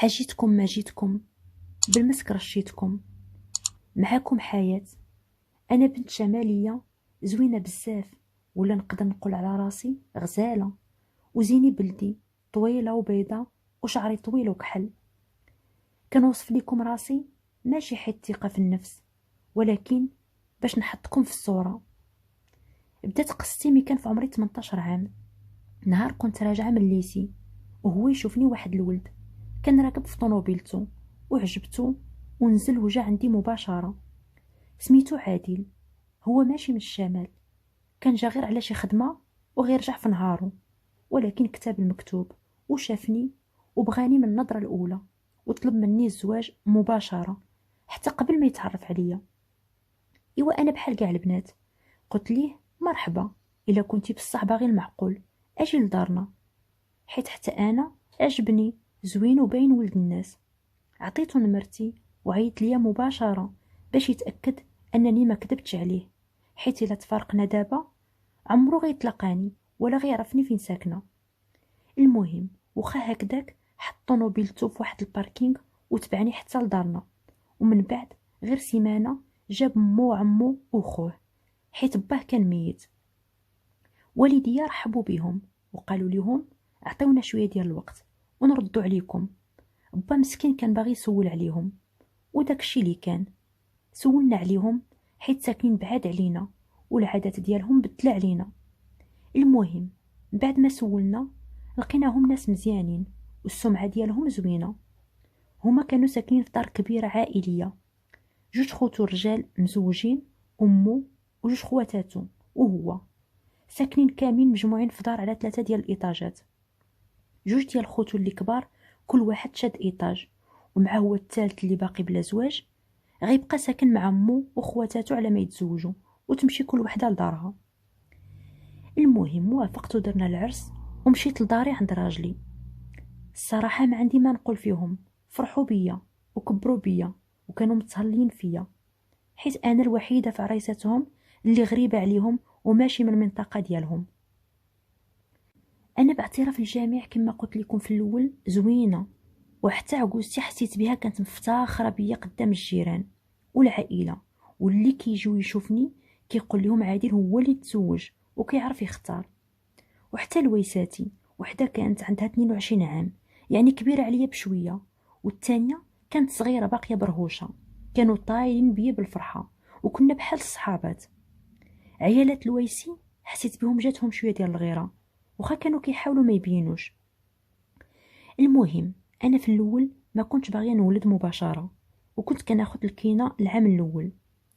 حاجيتكم ما جيتكم، بالمسك رشيتكم، معاكم حياة. أنا بنت جمالية زوينة بزاف، ولا نقدر نقول على راسي غزالة. وزيني بلدي طويلة وبيضة وشعري طويل وكحل. كنوصف ليكم راسي ماشي حيت ثقة في النفس، ولكن باش نحطكم في الصورة. بدات قصتي ملي كان في عمري 18 عام. نهار كنت راجعة من الليسي، وهو يشوفني واحد الولد كان راكب في طوموبيلتو وعجبته، ونزل وجا عندي مباشرة. سميتو عادل، هو ماشي من الشمال، كان جا غير على شي خدمة وغير رجع في نهارو، ولكن كتاب المكتوب وشافني وبغاني من النظرة الأولى، وطلب مني الزواج مباشرة حتى قبل ما يتعرف عليا. إوا أنا بحال كاع البنات قلت ليه مرحبا، إلا كنتي بصح باغي المعقول أجي لدارنا، حيت حتى أنا عجبني زوين وباين ولد الناس. عطيتو نمرتي وعيط ليا مباشرة باش يتأكد أنني ما كذبتش عليه، حيت إلا تفارقنا دابا عمرو غيتلقاني ولا غيعرفني فين ساكنة. المهم وخا هكداك حط طونوبيلتو في واحد الباركينغ وتبعني حتى لدارنا، ومن بعد غير سيمانة جاب مو وعمو وخوه، حيت باه كان ميت. والديا رحبوا بهم وقالوا لهم عطيونا شوية ديال الوقت ونردوا عليكم. با مسكين كان باغي يسول عليهم، وداك الشي اللي كان سولنا عليهم حيت ساكنين بعاد علينا والعادات ديالهم بدلا علينا. المهم بعد ما سولنا لقيناهم ناس مزيانين والسمعة ديالهم زوينة. هما كانوا ساكنين في دار كبيرة عائلية، جوج خوتو رجال مزوجين، أمو وجوج خواتاتو وهو، ساكنين كاملين مجموعين في دار على 3 ديال الإيطاجات. جوج ديال خوتو اللي كبار كل واحد شاد إيطاج، ومعه هو الثالث اللي باقي بلا زواج غيبقى ساكن مع مو وخواتاتو على ما يتزوجوا وتمشي كل وحده لدارها. المهم وافقت ودرنا العرس ومشيت لداري عند راجلي. الصراحه ما عندي ما نقول فيهم، فرحوا بيا وكبروا بيا وكانوا متهلين فيا، حيت انا الوحيده في عريستهم اللي غريبه عليهم وماشي من المنطقه ديالهم. انا باعتراف الجميع كما قلت لكم في الاول زوينه، وحتى عقوزتي حسيت بها كانت مفتخره بيا قدام الجيران والعائله، واللي كيجيو يشوفني كيقول لهم عادل هو اللي تزوج وكيعرف يختار. وحتى لويساتي، وحده كانت عندها 22 عام يعني كبيره عليا بشويه، والثانيه كانت صغيره باقيه برهوشه، كانوا طايرين بيا بالفرحه وكنا بحال الصحابات. عيالات لويسي حسيت بهم جاتهم شويه ديال الغيره، وخا كانوا كيحاولوا ما يبينوش. المهم انا في الاول ما كنتش باغيه نولد مباشره، وكنت كناخد الكينه العام الاول،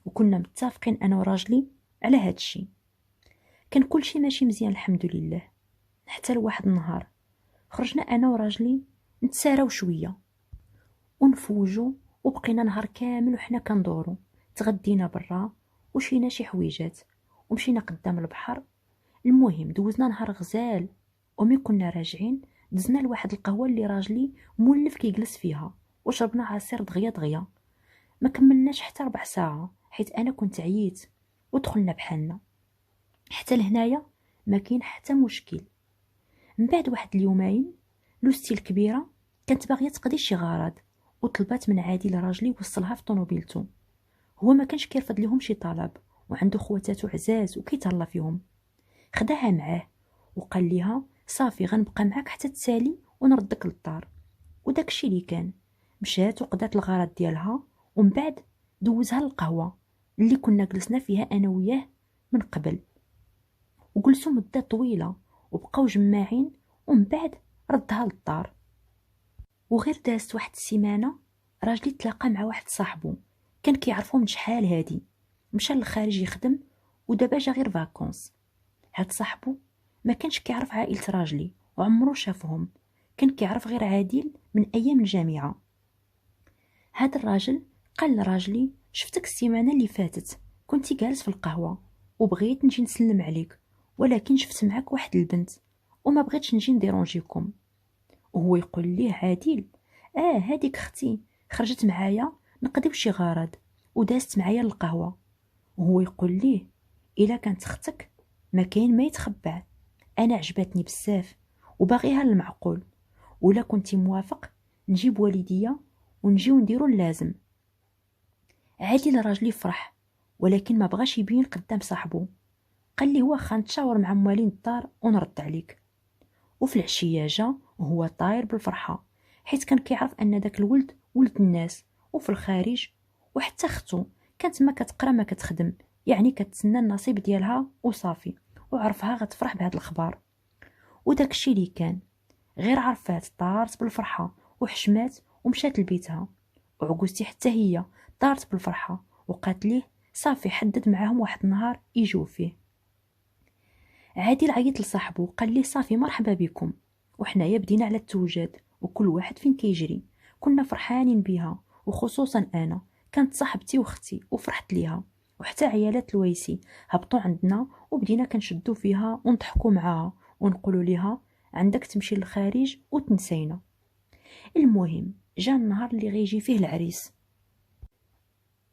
وكنا متفقين انا وراجلي على هاد الشيء. كان كلشي ماشي مزيان الحمد لله، حتى لواحد النهار خرجنا انا وراجلي نتساراو شويه ونفوجو، وبقينا نهار كامل وحنا كندورو. تغدينا برا وشينا شي حويجات ومشينا قدام البحر. المهم دوزنا نهار غزال، ومي كنا راجعين دزنا لواحد القهوه اللي راجلي مولف كيجلس فيها، وشربنا عصير دغيا دغيا. ما كملناش حتى ربع ساعه حيت انا كنت عييت، ودخلنا بحالنا. حتى لهنايا ما كاين حتى مشكل. من بعد واحد اليومين لوستي الكبيره كانت باغيه تقضي شي غرض، وطلبات من عادل راجلي وصلها في طوموبيلتو. هو ما كانش كيرفض لهم شي طلب، وعنده خواتاتو عزاز وكيتهلا فيهم. خداها معاه وقال ليها صافي غنبقى معاك حتى تسالي ونردك للدار. وداكشي اللي كان، مشات وقضات الغرض ديالها، ومن بعد دوزها للقهوه اللي كنا جلسنا فيها انا وياه من قبل، وجلسوا مده طويله وبقاو جماعين، ومن بعد ردها للدار. وغير دازت واحد السيمانه راجلي تلاقى مع واحد صاحبو كان كيعرفو من شحال هادي، مشى للخارج يخدم ودابا جا غير فاكونس. هاد صاحبو ما كانش كيعرف عائلة راجلي وعمرو شافهم، كان كيعرف غير عادل من ايام الجامعة. هاد الراجل قال لراجلي شفتك السيمانة اللي فاتت كنتي جالس في القهوة وبغيت نجي نسلم عليك، ولكن شفت معك واحد البنت وما بغيتش نجي نديرونجيكم. وهو يقول ليه عادل هاديك اختي خرجت معايا نقضيو شي غرض ودازت معايا للقهوة. وهو يقول ليه الا كانت اختك ما كاين ما يتخبع، انا عجبتني بزاف وباغيها للمعقول، ولا كنتي موافق نجيب والديا ونجيو نديرو اللازم. عادل راجلي فرح، ولكن ما بغاش يبين قدام صاحبه. قال لي واخا نتشاور مع موالين الدار ونرد عليك. وفي العشيه جا وهو طاير بالفرحه، حيت كان كيعرف ان داك الولد ولد الناس وفي الخارج. وحتى اختو كانت ما كتقرا ما كتخدم، يعني كتسنى النصيب ديالها وصافي، وعرفها غتفرح بهاد الخبار. وداك الشي اللي كان، غير عرفات طارت بالفرحه وحشمات ومشات لبيتها. وعقوستي حتى هي طارت بالفرحه وقالت ليه صافي حدد معاهم واحد النهار يجيو فيه. عادل عيط لصاحبو قال ليه صافي مرحبا بكم. وحنايا بدينا على التوجاد وكل واحد فين كيجري. كنا فرحانين بيها، وخصوصا انا كانت صاحبتي واختي وفرحت ليها. وحتى عيالات الويسي هبطوا عندنا وبدينا كنشدو فيها ونضحكوا معاها ونقولوا ليها عندك تمشي للخارج وتنسينا. المهم جا النهار اللي غيجي فيه العريس.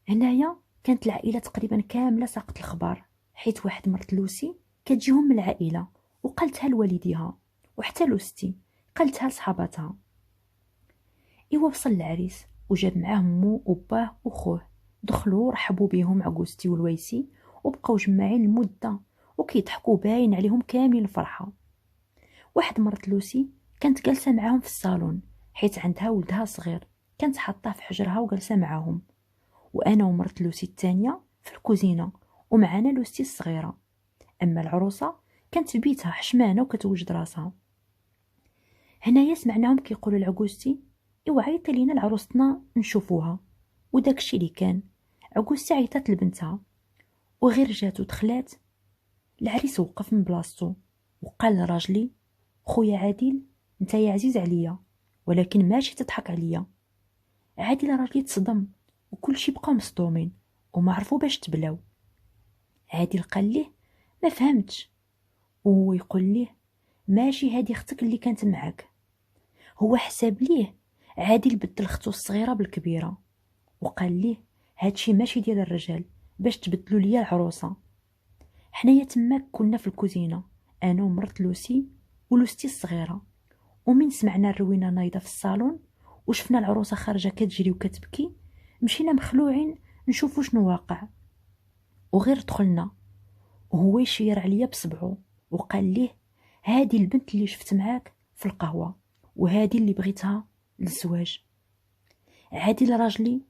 هنايا كانت العائله تقريبا كامله ساقت الخبر، حيت واحد مرت لوسي كتجيهم من العائله وقالتها لوالديها، وحتى لوستي قالتها لصحاباتها. ايوا وصل العريس وجاب معاه مو وباه وخوه. دخلوا ورحبوا بيهم عقوستي والويسي، وبقاو جماعين المده وكيضحكوا باين عليهم كاملين الفرحه. واحد مرت لوسي كانت جالسه معاهم في الصالون، حيت عندها ولدها صغير كانت حاطاه في حجرها وجالسه معاهم. وانا ومرت لوسي الثانيه في الكوزينه ومعانا لوستي الصغيره. اما العروسه كانت في بيتها حشمانه وكتوجد راسها. هنايا سمعناهم كيقولوا لعقوستي ايوا عيطي لينا لعروستنا نشوفوها. وداك الشي اللي كان، عقوستي عيطات لبنتها وغير جات ودخلات. العريس وقف من بلاصتو وقال لراجلي خويا عادل انت يا عزيز عليا، ولكن ماشي تضحك عليا. عادل راجلي تصدم وكل شي بقاو مصدومين وما عرفوا باش تبلاو. عادل قال ليه ما فهمتش، وهو يقول ليه ماشي هادي اختك اللي كانت معاك. هو حساب ليه عادل بدل اختو الصغيره بالكبيره، وقال ليه هادشي ماشي ديال الرجال باش تبدلوا ليا العروسه. حنايا تماك كنا في الكوزينه انا ومرت لوسي ولوستي الصغيره، ومن سمعنا الروينه نايضه في الصالون وشفنا العروسه خارجه كتجري وكتبكي، مشينا مخلوعين نشوفوا شنو واقع. وغير دخلنا وهو يشير عليا بصبعو وقال ليه هادي البنت اللي شفت معاك في القهوه، وهادي اللي بغيتها للزواج. عادل راجلي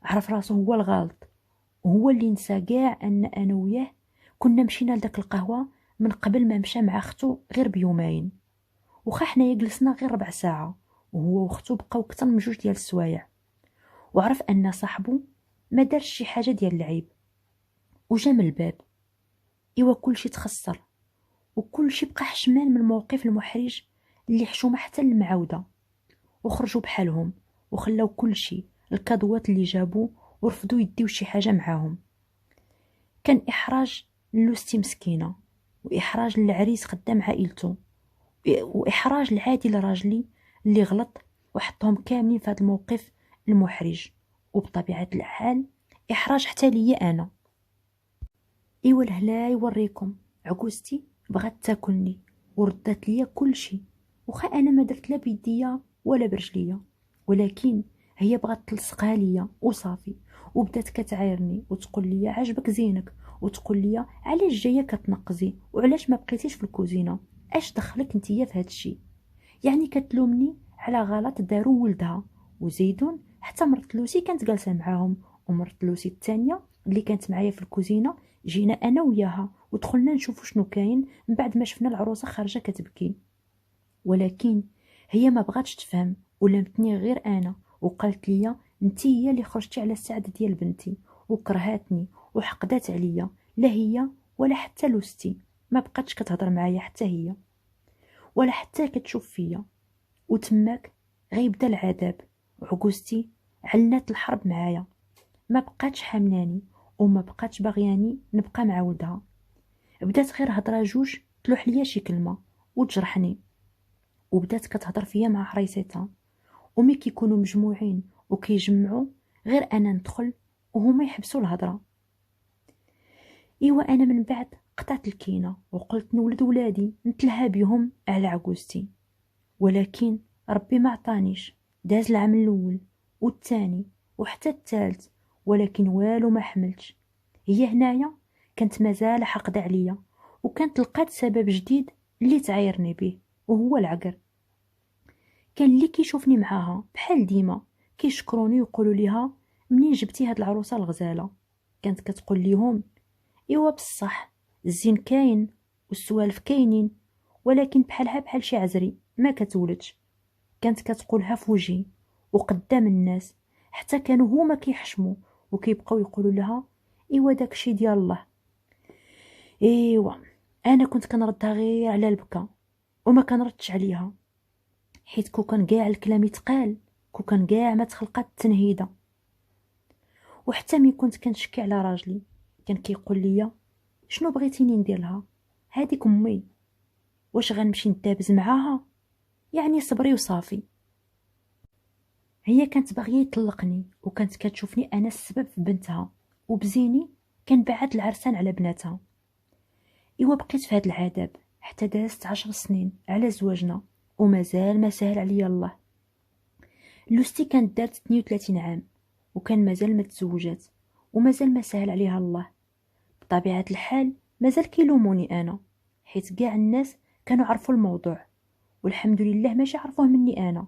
عرف راسو هو الغلط، وهو اللي نسى كاع ان انا وياه كنا مشينا لداك القهوه من قبل ما مشى مع اختو غير بيومين. وخا حنايا جلسنا غير ربع ساعه وهو واختو بقاو اكثر من 2 د السوايع. وعرف ان صاحبو ما دارش شي حاجه ديال العيب وجا من الباب. ايوا كلشي تخسر وكلشي بقى حشمان من الموقف المحرج اللي حشومه حتى المعاوده، وخرجوا بحالهم وخلاو كلشي الكادوات اللي جابوا ورفضوا يديو شي حاجه معاهم. كان احراج لوستي مسكينه، واحراج للعريس قدام عائلته، واحراج لعادل راجلي اللي غلط وحطهم كاملين في هذا الموقف المحرج، وبطبيعه الحال احراج حتى ليا انا. ايوا الهلا يوريكم، عقوستي بغات تاكلني وردات ليا كل شيء، وخا انا ما درت لا بيديا ولا برجليا، ولكن هي بغات تلصقها ليا وصافي. وبدات كتعايرني وتقول لي عجبك زينك، وتقول لي علاش جايه كتنقزي وعلاش ما بقيتيش في الكوزينه، اش دخلك نتيا في هذا الشيء. يعني كتلومني على غلط دارو ولدها. وزيدون حتى مرت لوسي كانت جالسه معاهم، ومرت لوسي الثانيه اللي كانت معايا في الكوزينه جينا انا وياها ودخلنا نشوفوا شنو كاين من بعد ما شفنا العروسه خارجه كتبكي. ولكن هي ما بغاتش تفهم ولمتني غير انا، وقالت لي انت هي اللي خرجتي على السعاده ديال بنتي وكرهاتني وحقدات عليا. لا هي ولا حتى لوستي ما بقاتش كتهضر معايا حتى هي، ولا حتى كتشوف فيا. وتماك غيبدا العذاب. وعقوستي علنات الحرب معايا، ما بقاتش حاملاني وما بقاتش باغياني نبقى مع ولدها. بدات غير هضره جوج تلوح ليا شي كلمه وتجرحني، وبدات كتهضر فيا مع حريصتها. ومي كيكونوا مجموعين وكيجمعوا غير انا ندخل وهما يحبسوا الهضره. ايوا انا من بعد قطعت الكينه وقلت نولد ولادي نتلهى بهم على عقوستي، ولكن ربي ما عطانيش. داز العام الاول والثاني وحتى الثالث، ولكن والو ما حملتش. هي هنايا كانت مازال حاقده عليا، وكانت لقات سبب جديد اللي تعايرني به، وهو العقر. كان اللي كيشوفني معاها بحال ديما كيشكروني ويقولوا ليها منين جبتي هاد العروسه الغزاله. كانت كتقول ليهم ايوا بصح الزين كاين والسوالف كاينين، ولكن بحالها بحال شي عزري ما كتولدش. كانت كتقولها في وجهي وقدام الناس، حتى كانوا هما كيحشموا وكيبقاو يقولوا لها ايوا داكشي ديال الله. ايوا انا كنت كنردها غير على البكا وما كنردش عليها، حيت كون كان كاع الكلام يتقال كون كان كاع ما تخلقات التنهيده. وحتى ملي كنت كنشكي على راجلي كان كيقول لي شنو بغيتيني ندير لها، هذيك امي، واش غنمشي ندابز معاها؟ يعني صبري وصافي. هي كانت باغيه يطلقني وكانت كتشوفني انا السبب في بنتها، وبزيني كان بعد العرسان على بناتها. ايوا بقيت في هاد العذاب حتى دازت 10 سنين على زواجنا، ومازال ما سهل عليا الله. لوستي كانت دارت 32 عام وكان مازال ما تزوجات، ومازال ما سهل عليها الله. بطبيعة الحال مازال كيلوموني انا، حيت كاع الناس كانوا عرفوا الموضوع، والحمد لله ماشي عرفوه مني انا،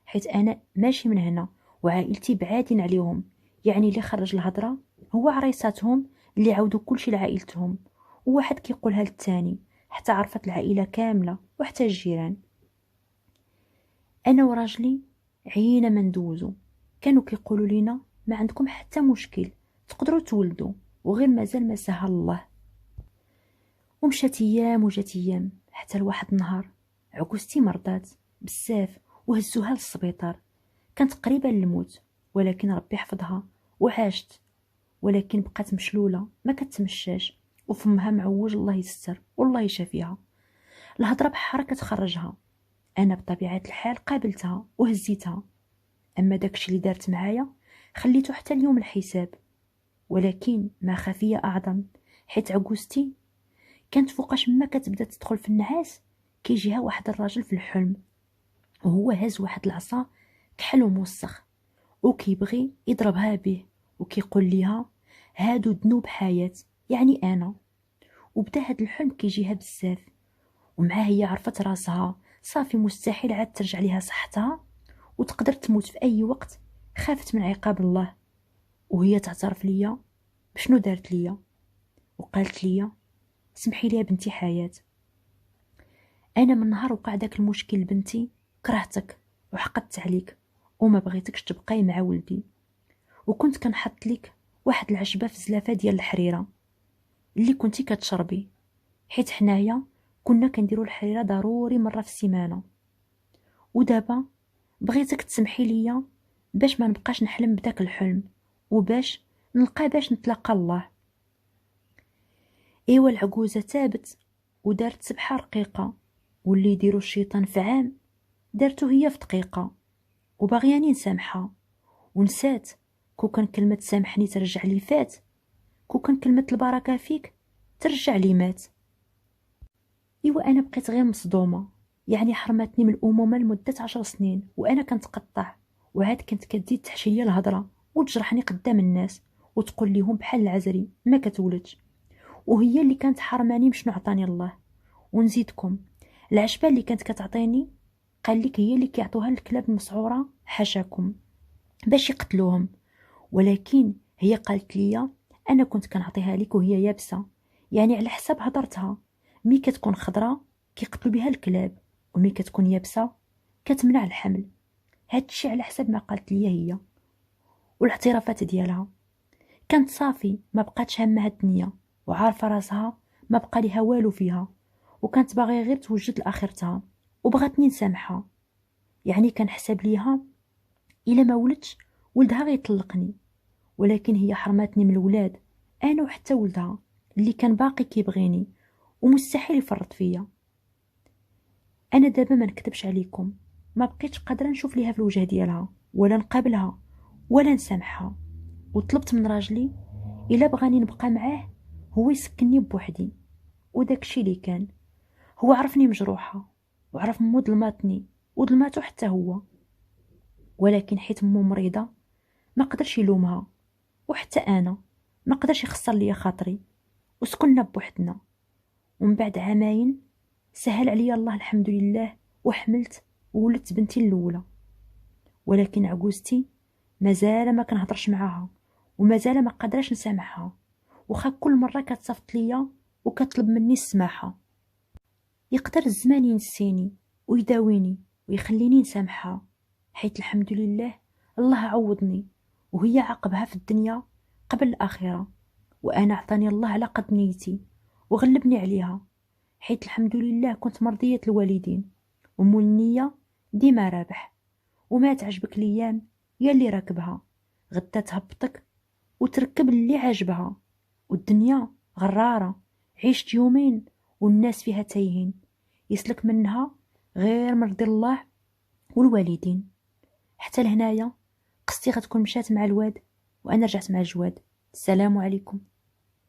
حيت انا ماشي من هنا وعائلتي بعادين عليهم. يعني اللي خرج الهضره هو عريساتهم اللي عاودوا كلشي لعائلتهم، وواحد كيقولها للتاني حتى عرفت العائله كامله وحتى الجيران. انا وراجلي عينا ما ندوزو، كانوا كيقولوا لينا ما عندكم حتى مشكل، تقدروا تولدوا، وغير مازال ما سهل الله. ومشات ايام وجات ايام حتى لواحد النهار عكوستي مرضات بزاف وهزوها للسبيطار. كانت قريبه للموت، ولكن ربي حفظها وعاشت، ولكن بقات مشلوله ما كتمشاش، وفمها معوج الله يستر والله يشافيها. الهضره بحرة كتخرجها. انا بطبيعه الحال قابلتها وهزيتها، اما داكشي اللي دارت معايا خليته حتى اليوم الحساب. ولكن ما خفيه اعظم، حيت عكوستي كانت فوقاش ما كتبدا تدخل في النعاس كيجيها واحد الراجل في الحلم، وهو هاز واحد العصا كحل وموسخ وكيبغي يضربها به، وكيقول ليها هادو ذنوب حياة، يعني انا. وبدا هاد الحلم كيجيها بزاف، ومعاه هي عرفت راسها صافي مستحيل عاد ترجع ليها صحتها وتقدر تموت في اي وقت. خافت من عقاب الله، وهي تعترف ليا بشنو دارت ليا، وقالت ليا سمحي لي يا بنتي حياة، انا من نهار وقع داك المشكل بنتي كرهتك وحقدت عليك وما بغيتكش تبقاي مع ولدي، وكنت كنحط لك واحد العشبه في زلافه ديال الحريره اللي كنتي كتشربي، حيت حنايا كنا كنديروا الحريره ضروري مره في السيمانه. ودابا بغيتك تسمحي ليا باش ما نبقاش نحلم بداك الحلم، وباش نلقى باش نتلاقى الله. ايوا العجوزه تابت ودارت سبحه رقيقه، واللي يديروا الشيطان في عام دارته هي في دقيقه، وبغياني نسامحها ونسات. كون كان كلمه سامحني ترجع لي فات، كون كان كلمه البركه فيك ترجع لي مات. ايوا انا بقيت غير مصدومه، يعني حرمتني من الامومه لمده 10 سنين وانا كنتقطع، وعاد كنت كتزيد تحشي ليا الهضره وتجرحني قدام الناس وتقول ليهم بحال العزري ما كتولدش، وهي اللي كانت حرماني بشنو عطاني الله. ونزيدكم العشبه اللي كانت كتعطيني قال لك هي اللي كيعطوها للكلاب المسعوره حاشاكم باش يقتلوهم، ولكن هي قالت لي انا كنت كنعطيها لك وهي يابسه، يعني على حساب هضرتها. مي كتكون خضراء كيقتلوا بها الكلاب، ومي كتكون يابسه كتمنع الحمل. هادشي على حساب ما قالت لي هي والاعترافات ديالها. كانت صافي ما بقاتش همها الدنيا وعارفه راسها ما بقى ليها والو فيها، وكانت باغيه غير توجد لاخرتها وبغاتني نسامحها. يعني كان حساب ليها الا ما ولدش ولدها غيطلقني، ولكن هي حرمتني من الولاد انا وحتى ولدها اللي كان باقي كيبغيني ومستحيل يفرط فيا. انا دابا ما نكذبش عليكم، ما بقيتش قادره نشوف ليها في الوجه ديالها ولا نقابلها ولا نسامحها، وطلبت من راجلي الا بغاني نبقى معاه هو يسكنني بوحدي. وداكشي اللي كان، هو عرفني مجروحه وعرف مود ظلماتني وظلماتو حتى هو. ولكن حيت مو مريضة ما قدرش يلومها، وحتى انا ما قدرش يخسر ليا خاطري، وسكننا بوحدنا. ومن بعد عامين سهل عليا الله الحمد لله، وحملت وولدت بنتي الاولى. ولكن عجوزتي مازال ما كنهضرش معاها، ومازال ما قادراش نسامحها، وخا كل مره كتصيفط ليا وكتطلب مني السماحه. يقدر الزمان ينسيني ويداويني ويخليني نسامحها، حيت الحمد لله الله عوضني، وهي عاقبها في الدنيا قبل الآخرة، وأنا عطاني الله على قد نيتي وغلبني عليها، حيت الحمد لله كنت مرضية الوالدين، ومول النية ديما رابح. وما تعجبك ليام يا اللي راكبها، غدا تهبطك وتركب اللي عاجبها. والدنيا غرارة، عيشت يومين والناس فيها تايهين، يسلك منها غير مرضي الله والوالدين. حتى لهنايا قصتي غتكون مشات مع الواد، وانا رجعت مع الجواد. السلام عليكم.